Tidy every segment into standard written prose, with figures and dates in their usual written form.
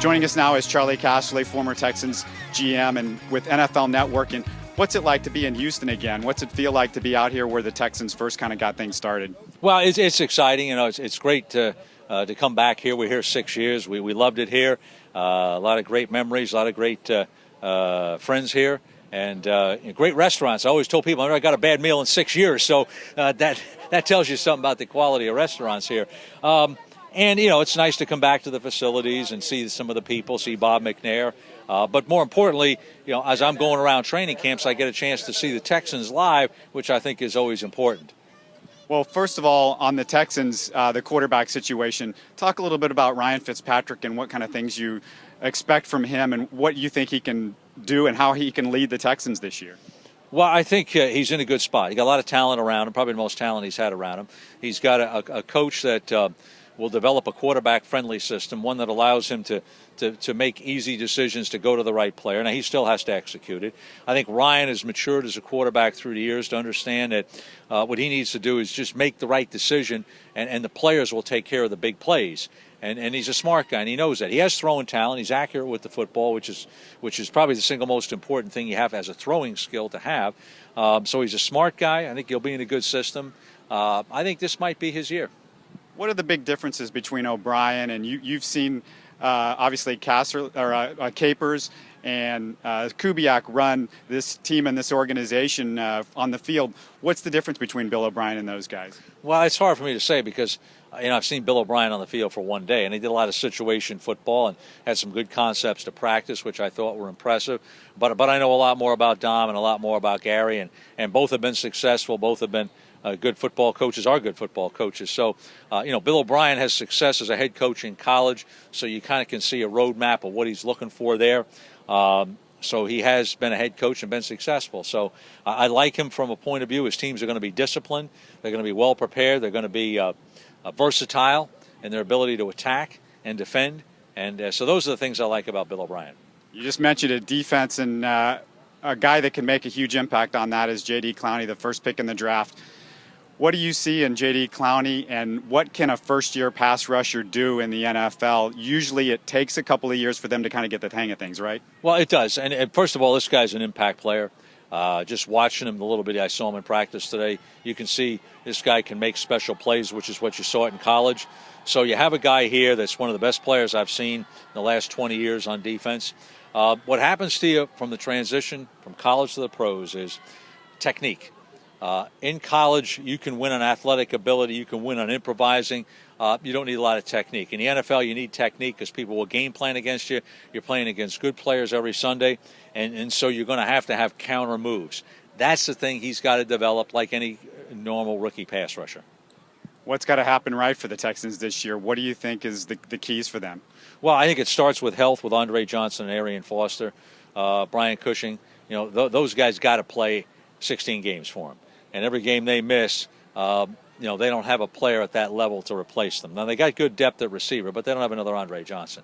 Joining us now is Charlie Casserly, former Texans GM, and with NFL Network. And what's it like to be in Houston again? What's it feel like to be out here where the Texans first kind of got things started? Well, it's exciting. You know, it's great to come back here. We're here 6 years. We loved it here. A lot of great memories, a lot of great friends here, and great restaurants. I always told people I never got a bad meal in 6 years, so that tells you something about the quality of restaurants here. And, you know, it's nice to come back to the facilities and see some of the people, see Bob McNair. But more importantly, you know, as I'm going around training camps, I get a chance to see the Texans live, which I think is always important. Well, first of all, on the Texans, the quarterback situation, talk a little bit about Ryan Fitzpatrick and what kind of things you expect from him and what you think he can do and how he can lead the Texans this year. Well, I think he's in a good spot. He got a lot of talent around him, probably the most talent he's had around him. He's got a coach that will develop a quarterback-friendly system, one that allows him to make easy decisions to go to the right player. Now, he still has to execute it. I think Ryan has matured as a quarterback through the years to understand that what he needs to do is just make the right decision, and the players will take care of the big plays. And he's a smart guy, and he knows that. He has throwing talent. He's accurate with the football, which is probably the single most important thing you have as a throwing skill to have. So he's a smart guy. I think he'll be in a good system. I think this might be his year. What are the big differences between O'Brien and you've seen obviously Capers and Kubiak run this team and this organization on the field. What's the difference between Bill O'Brien and those guys? Well, it's hard for me to say because I've seen Bill O'Brien on the field for one day, and he did a lot of situation football and had some good concepts to practice, which I thought were impressive. But I know a lot more about Dom and a lot more about Gary, and both have been successful. Both have been good football coaches, are good football coaches. So, Bill O'Brien has success as a head coach in college, so you kind of can see a roadmap of what he's looking for there. So he has been a head coach and been successful. So I like him from a point of view. His teams are going to be disciplined. They're going to be well prepared. They're going to be versatile in their ability to attack and defend. And so those are the things I like about Bill O'Brien. You just mentioned a defense, and a guy that can make a huge impact on that is J.D. Clowney, the first pick in the draft. What do you see in J.D. Clowney, and what can a first-year pass rusher do in the NFL? Usually it takes a couple of years for them to kind of get the hang of things, right? Well, it does. And first of all, this guy's an impact player. Just watching him the little bit I saw him in practice today, you can see this guy can make special plays, which is what you saw in college. So you have a guy here that's one of the best players I've seen in the last 20 years on defense. What happens to you from the transition from college to the pros is technique. In college, you can win on athletic ability. You can win on improvising. You don't need a lot of technique. In the NFL, you need technique because people will game plan against you. You're playing against good players every Sunday, and so you're going to have counter moves. That's the thing he's got to develop like any normal rookie pass rusher. What's got to happen right for the Texans this year? What do you think is the keys for them? Well, I think it starts with health with Andre Johnson and Arian Foster, Brian Cushing. Those guys got to play 16 games for him. And every game they miss, they don't have a player at that level to replace them. Now, they got good depth at receiver, but they don't have another Andre Johnson.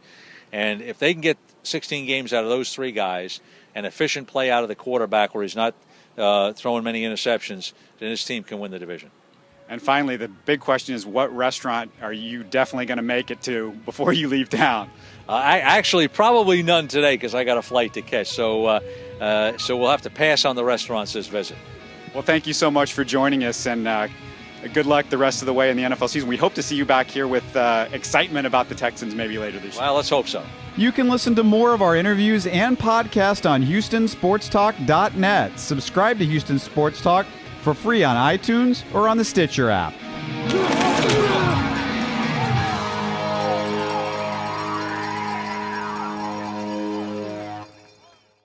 And if they can get 16 games out of those three guys, and efficient play out of the quarterback where he's not throwing many interceptions, then his team can win the division. And finally, the big question is, what restaurant are you definitely going to make it to before you leave town? I actually probably none today because I got a flight to catch. So we'll have to pass on the restaurants this visit. Well, thank you so much for joining us, and good luck the rest of the way in the NFL season. We hope to see you back here with excitement about the Texans maybe later this year. Well, let's hope so. You can listen to more of our interviews and podcast on HoustonSportsTalk.net. Subscribe to Houston Sports Talk for free on iTunes or on the Stitcher app.